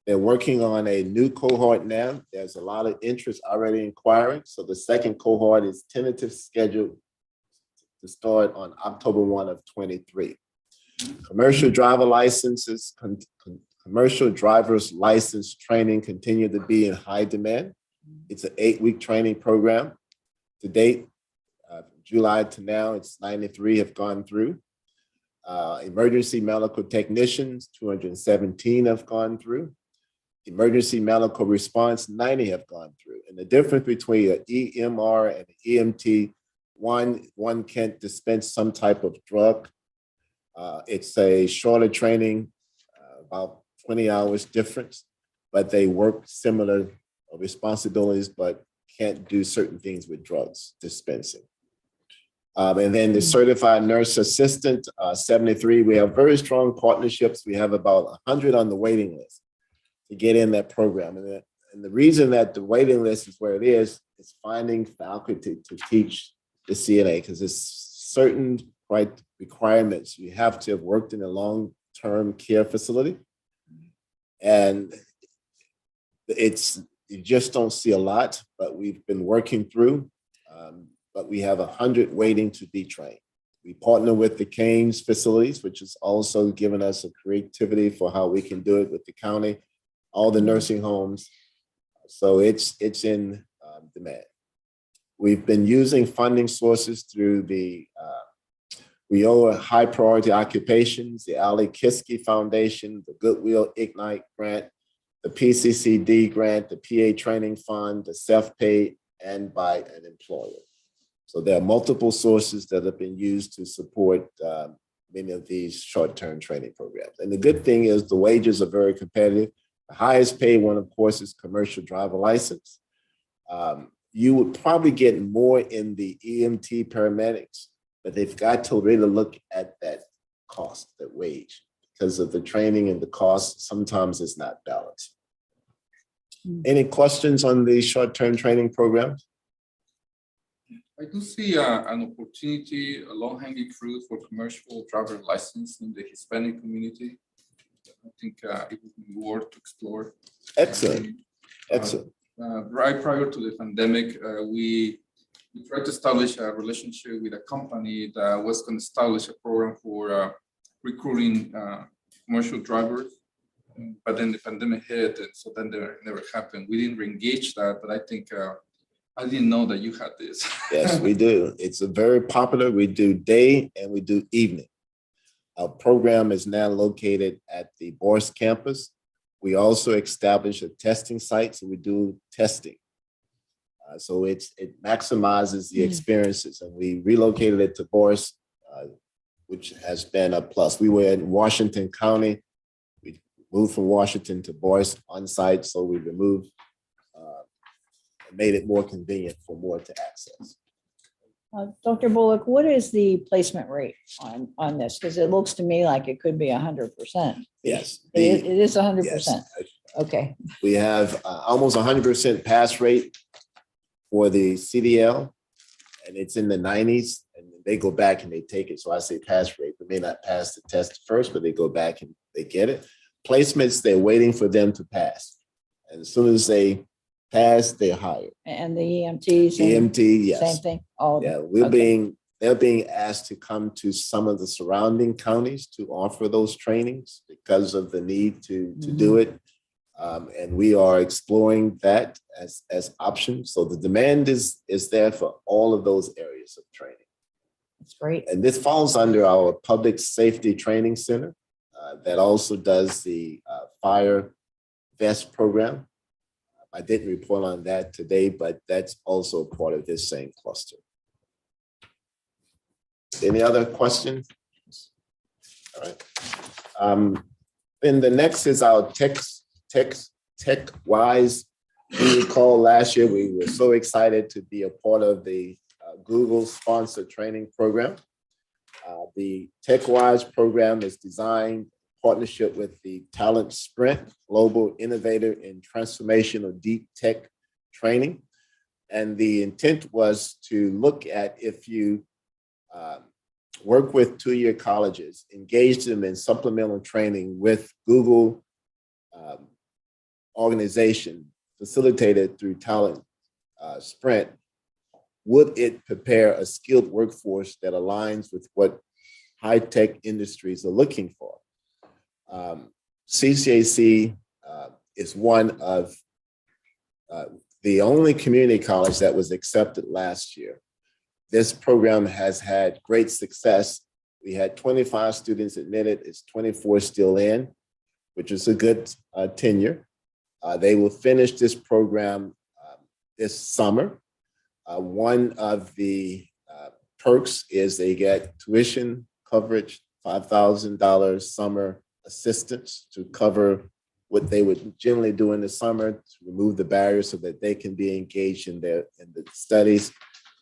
They're working on a new cohort now. There's a lot of interest already inquiring. So the second cohort is tentative scheduled to start on October 1 of 23. Commercial driver licenses, commercial driver's license training continue to be in high demand. It's an 8-week training program. To date, July to now, it's 93 have gone through. Emergency medical technicians, 217 have gone through. Emergency medical response, 90 have gone through. And the difference between an EMR and an EMT, one can't dispense some type of drug. It's a shorter training, about 20 hours difference, but they work similar responsibilities, but can't do certain things with drugs dispensing. And then the certified nurse assistant, 73, we have very strong partnerships. We have about 100 on the waiting list to get in that program. And the reason that the waiting list is where it is finding faculty to teach the CNA, because it's certain requirements. You have to have worked in a long-term care facility. And you just don't see a lot, but we've been working through. But we have 100 waiting to be trained. We partner with the Canes facilities, which has also given us a creativity for how we can do it with the county, all the nursing homes. So it's in demand. We've been using funding sources through the WIOA High Priority Occupations, the Ali Kiski Foundation, the Goodwill Ignite Grant, the PCCD grant, the PA Training Fund, the self-pay, and by an employer. So there are multiple sources that have been used to support many of these short-term training programs. And the good thing is the wages are very competitive. The highest paid one, of course, is commercial driver license. You would probably get more in the EMT paramedics, but they've got to really look at that cost, that wage, because of the training and the cost. Sometimes it's not balanced. Any questions on the short-term training programs? I do see an opportunity, a low-hanging fruit for commercial driver license in the Hispanic community. I think it would be worth to explore. Excellent. Excellent. Right prior to the pandemic, we tried to establish a relationship with a company that was going to establish a program for recruiting commercial drivers. But then the pandemic hit, and so then it never happened. We didn't re-engage that, but I think I didn't know that you had this. Yes, we do. It's a very popular. We do day and we do evening. Our program is now located at the Boris campus. We also established a testing site, so we do testing. So it maximizes the experiences, and we relocated it to Boris, which has been a plus. We were in Washington County. We moved from Washington to Boris on site, so we removed made it more convenient for more to access. Dr. Bullock, what is the placement rate on this? Because it looks to me like it could be 100%. Yes. It is 100%. Yes. Okay. We have almost 100% pass rate for the CDL, and it's in the 90s, and they go back and they take it. So I say pass rate. They may not pass the test first, but they go back and they get it. Placements, they're waiting for them to pass. And as soon as they pass, they're hired. And the EMTs? EMT, yes. Same thing? All of Yeah, them? they're being asked to come to some of the surrounding counties to offer those trainings because of the need to do it. And we are exploring that as options. So the demand is there for all of those areas of training. That's great. And this falls under our Public Safety Training Center that also does the fire vest program. I didn't report on that today, but that's also part of this same cluster. Any other questions? All right. Then the next is our tech-wise. You recall last year, we were so excited to be a part of the Google sponsored training program. The TechWise program is designed in partnership with the Talent Sprint, global innovator in transformational deep tech training. And the intent was to look at if you work with two-year colleges, engage them in supplemental training with Google organization facilitated through Talent Sprint, would it prepare a skilled workforce that aligns with what high-tech industries are looking for. CCAC is one of the only community college that was accepted last year. This program has had great success. We had 25 students admitted, it's 24 still in, which is a good tenure. They will finish this program this summer. One of the perks is they get tuition coverage, $5,000 summer assistance to cover what they would generally do in the summer to remove the barriers so that they can be engaged in the studies.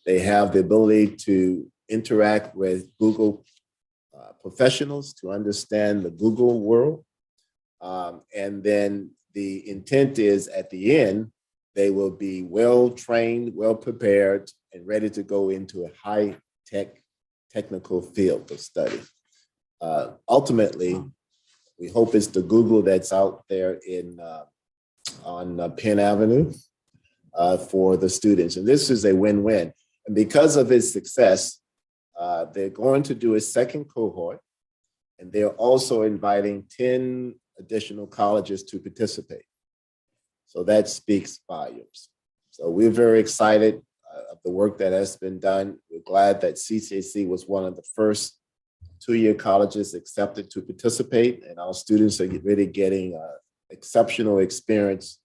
They have the ability to interact with Google professionals to understand the Google world. And then the intent is at the end, they will be well-trained, well-prepared, and ready to go into a high-tech technical field of study. Ultimately, we hope it's the Google that's out there on Penn Avenue for the students. And this is a win-win. And because of its success, they're going to do a second cohort, and they're also inviting 10 additional colleges to participate. So that speaks volumes. So we're very excited of the work that has been done. We're glad that CCAC was one of the first two-year colleges accepted to participate, and our students are really getting exceptional experience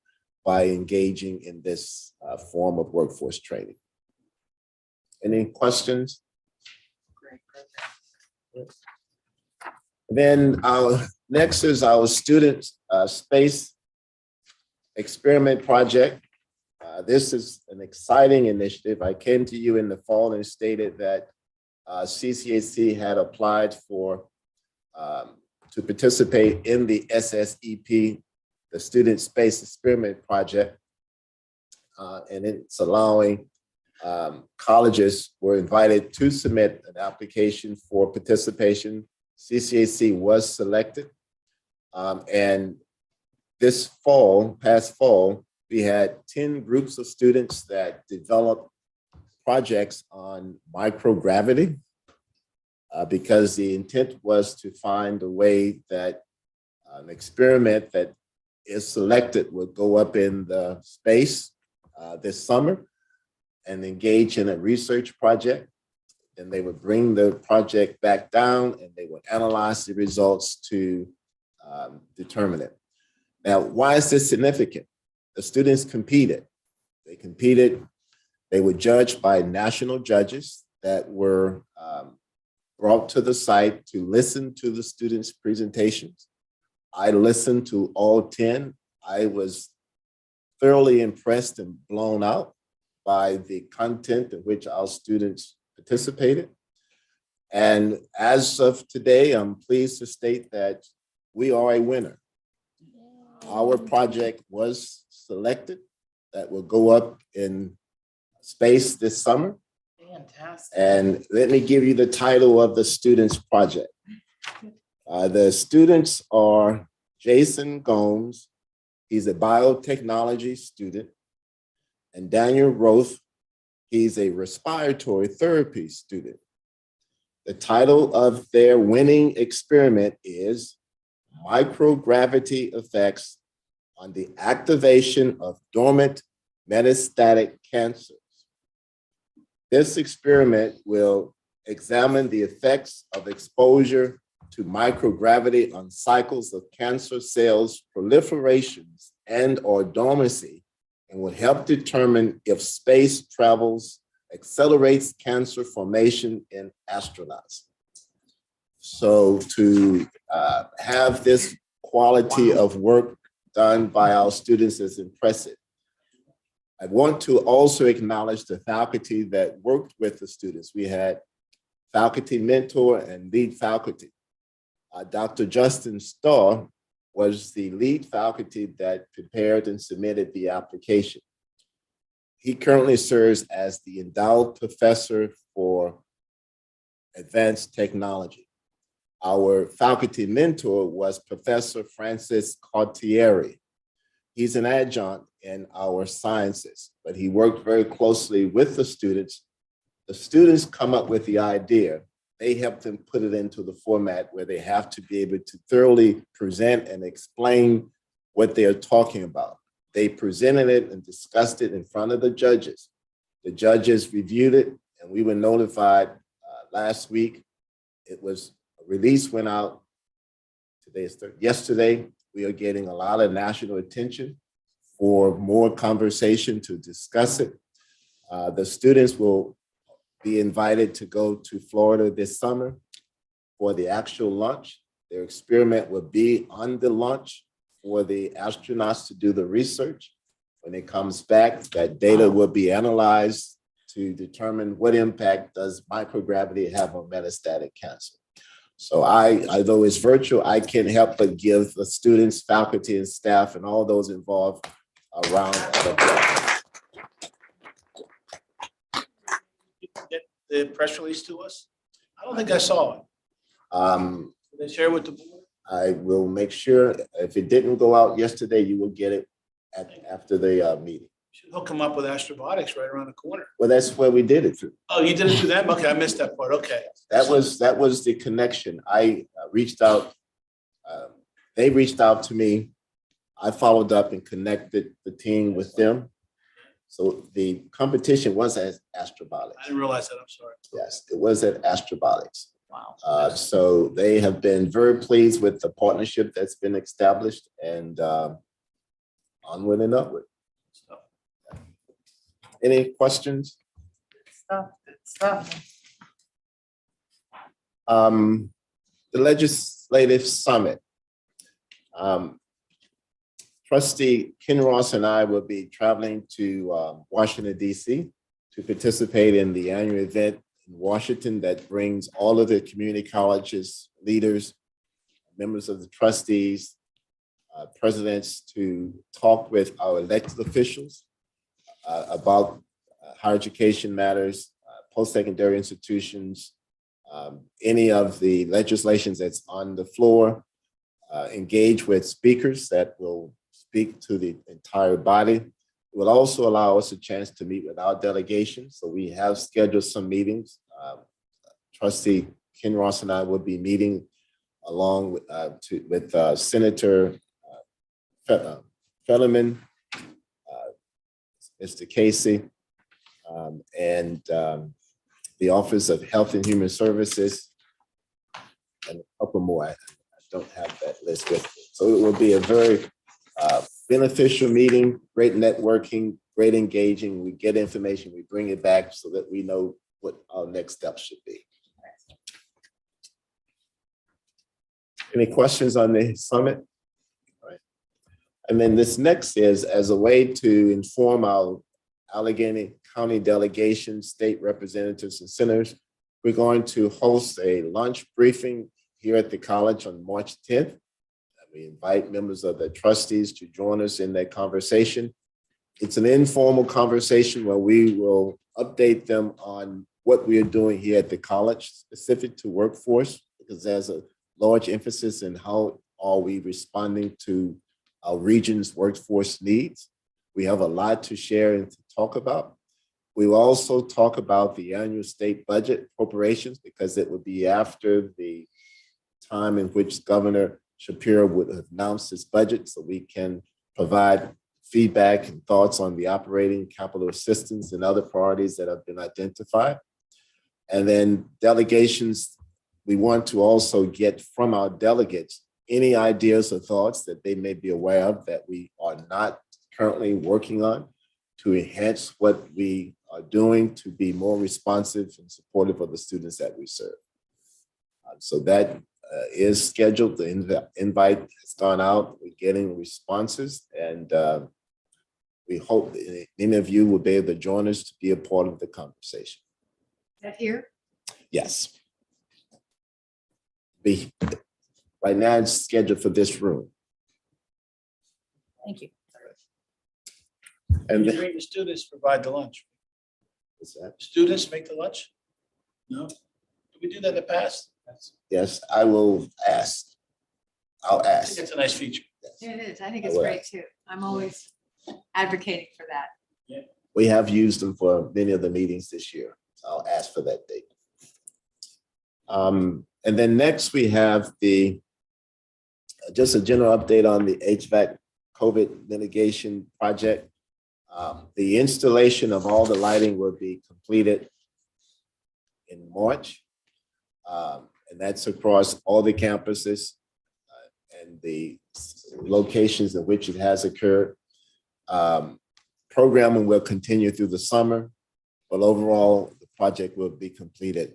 by engaging in this form of workforce training. Any questions? Great program. Then next is our student space experiment project. This is an exciting initiative. I came to you in the fall and stated that CCAC had applied for to participate in the SSEP, the Student Space Experiment Project, and it's allowing colleges were invited to submit an application for participation. CCAC was selected, and this past fall, we had 10 groups of students that developed projects on microgravity because the intent was to find a way that an experiment that is selected would go up in the space this summer and engage in a research project. And they would bring the project back down and they would analyze the results to determine it. Now, why is this significant? The students competed. They were judged by national judges that were brought to the site to listen to the students' presentations. I listened to all 10. I was thoroughly impressed and blown out by the content in which our students participated. And as of today, I'm pleased to state that we are a winner. Our project was selected that will go up in space this summer. Fantastic. And let me give you the title of the students' project. The students are Jason Gomes, he's a biotechnology student, and Daniel Roth, he's a respiratory therapy student. The title of their winning experiment is Microgravity Effects on the Activation of Dormant Metastatic Cancers. This experiment will examine the effects of exposure to microgravity on cycles of cancer cells, proliferations, and/or dormancy, and will help determine if space travels accelerates cancer formation in astronauts. So to have this quality of work done by our students is impressive. I want to also acknowledge the faculty that worked with the students. We had faculty mentor and lead faculty. Dr. Justin Starr was the lead faculty that prepared and submitted the application. He currently serves as the endowed professor for advanced technology. Our faculty mentor was Professor Francis Cartieri. He's an adjunct in our sciences, but he worked very closely with the students. The students come up with the idea, they help them put it into the format where they have to be able to thoroughly present and explain what they are talking about. They presented it and discussed it in front of the judges. The judges reviewed it, and we were notified last week. It was, a release went out. Today is yesterday. We are getting a lot of national attention for more conversation to discuss it. The students will be invited to go to Florida this summer for the actual launch. Their experiment will be on the launch for the astronauts to do the research. When it comes back, that data will be analyzed to determine what impact does microgravity have on metastatic cancer. So although it's virtual, I can't help but give the students, faculty, and staff, and all those involved a round of applause. Get the press release to us? I don't think I saw it. Did they share with the board? I will make sure, if it didn't go out yesterday, you will get it after the meeting. Should hook them up with Astrobotics right around the corner. Well, that's where we did it through. Oh, you did it through them? Okay, I missed that part. Okay. That was the connection. I reached out. They reached out to me. I followed up and connected the team with them. So the competition was at Astrobotics. I didn't realize that. I'm sorry. Yes, it was at Astrobotics. Wow. So they have been very pleased with the partnership that's been established, and onward and upward. Any questions? Good stuff. The legislative summit. Trustee Kinross and I will be traveling to Washington, D.C. to participate in the annual event in Washington that brings all of the community colleges, leaders, members of the trustees, presidents to talk with our elected officials about higher education matters, post-secondary institutions, any of the legislations that's on the floor, engage with speakers that will speak to the entire body. It will also allow us a chance to meet with our delegation. So we have scheduled some meetings. Trustee Kinross and I will be meeting along with Senator Fetterman, Mr. Casey, and the Office of Health and Human Services, and a couple more. I don't have that list with me. So it will be a very beneficial meeting, great networking, great engaging. We get information, we bring it back so that we know what our next steps should be. Any questions on the summit? All right. And then this next is as a way to inform our Allegheny County delegation, state representatives, and senators, we're going to host a lunch briefing here at the college on March 10th. We invite members of the trustees to join us in that conversation. It's an informal conversation where we will update them on what we are doing here at the college specific to workforce, because there's a large emphasis in how are we responding to our region's workforce needs. We have a lot to share and to talk about. We will also talk about the annual state budget appropriations, because it will be after the time in which Governor Shapiro would have announced his budget, so we can provide feedback and thoughts on the operating capital assistance and other priorities that have been identified. And then delegations, we want to also get from our delegates any ideas or thoughts that they may be aware of that we are not currently working on to enhance what we are doing to be more responsive and supportive of the students that we serve. So that is scheduled. The invite has gone out. We're getting responses, and we hope that any of you will be able to join us to be a part of the conversation. Is that here? Yes. Right now, it's scheduled for this room. Thank you. And You bring the students provide the lunch. what's that? Students make the lunch? No? Did we do that in the past? Yes, I will ask. I'll I think ask. it's a nice feature. It is. I think I it's will. great too. I'm always advocating for that. We have used them for many of the meetings this year. I'll ask for that date. And then next we have just a general update on the HVAC COVID mitigation project. The installation of all the lighting will be completed in March. And that's across all the campuses and the locations in which it has occurred. Programming will continue through the summer, but overall, the project will be completed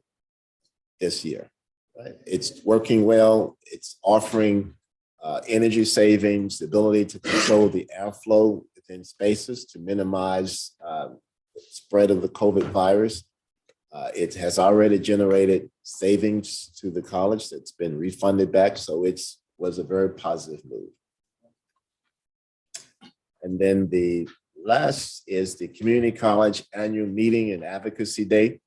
this year. Right? It's working well. It's offering energy savings, the ability to control the airflow within spaces to minimize the spread of the COVID virus. It has already generated savings to the college that's been refunded back, so it was a very positive move. And then the last is the Community College Annual Meeting and Advocacy Day.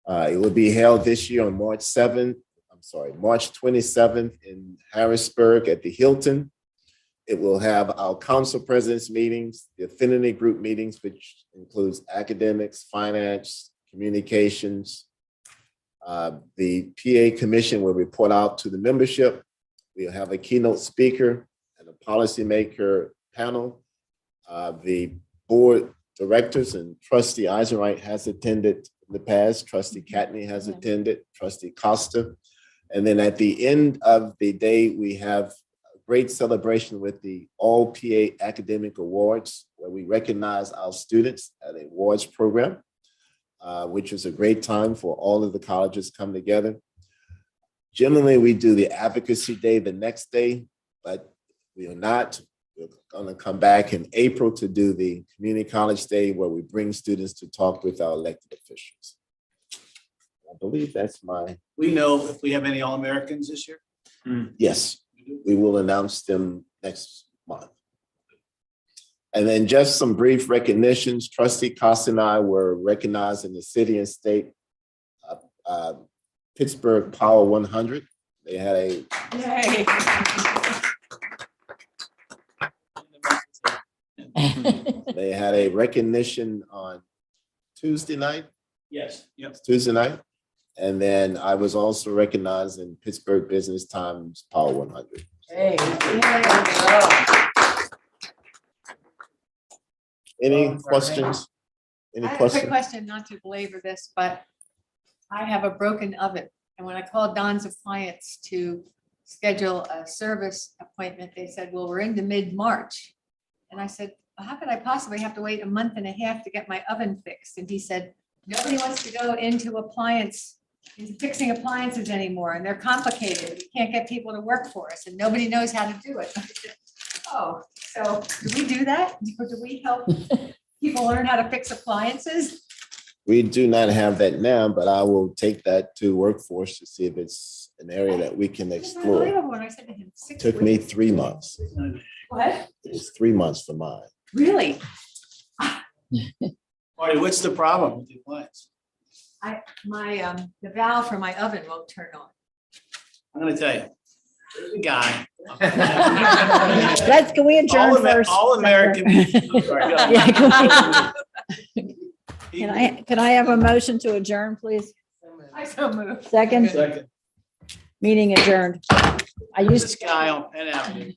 It will be held this year on March 27th in Harrisburg at the Hilton. It will have our council presidents meetings, the affinity group meetings, which includes academics, finance, communications. The PA Commission will report out to the membership. We'll have a keynote speaker and a policymaker panel. The board directors and Trustee Eisenreich has attended in the past. Trustee Catney has attended, Trustee Costa. And then at the end of the day, we have a great celebration with the All PA Academic Awards, where we recognize our students at an awards program, which is a great time for all of the colleges come together. Generally, we do the Advocacy Day the next day, but we are not. We're going to come back in April to do the Community College Day, where we bring students to talk with our elected officials. I believe that's my. We know if we have any All-Americans this year? Yes, we will announce them next month. And then just some brief recognitions. Trustee Costa and I were recognized in the city and state Pittsburgh Power 100. They had a they had a recognition on Tuesday night. Yes. Yep. Tuesday night. And then I was also recognized in Pittsburgh Business Times Power 100. Hey. Any questions? Any I have a quick questions? question, not to belabor this, but I have a broken oven. And when I called Don's Appliance to schedule a service appointment, they said, well, we're into mid-March. And I said, well, how could I possibly have to wait a month and a half to get my oven fixed? And he said, nobody wants to go into fixing appliances anymore, and they're complicated. We can't get people to work for us, and nobody knows how to do it. Oh, so do we do that? Or do we help people learn how to fix appliances? We do not have that now, but I will take that to workforce to see if it's an area that we can It's explore. unbelievable when I said to him, 6 Took me weeks. 3 months. What? It was 3 months for mine. Really? Marty, what's the problem with the appliance? The valve for my oven won't turn on. I'm gonna tell you, there's a guy. Can we adjourn first? All American. I'm sorry, go ahead. Yeah, can I have a motion to adjourn, please? I so moved. Second, Second. meeting adjourned. This guy on Penn Avenue.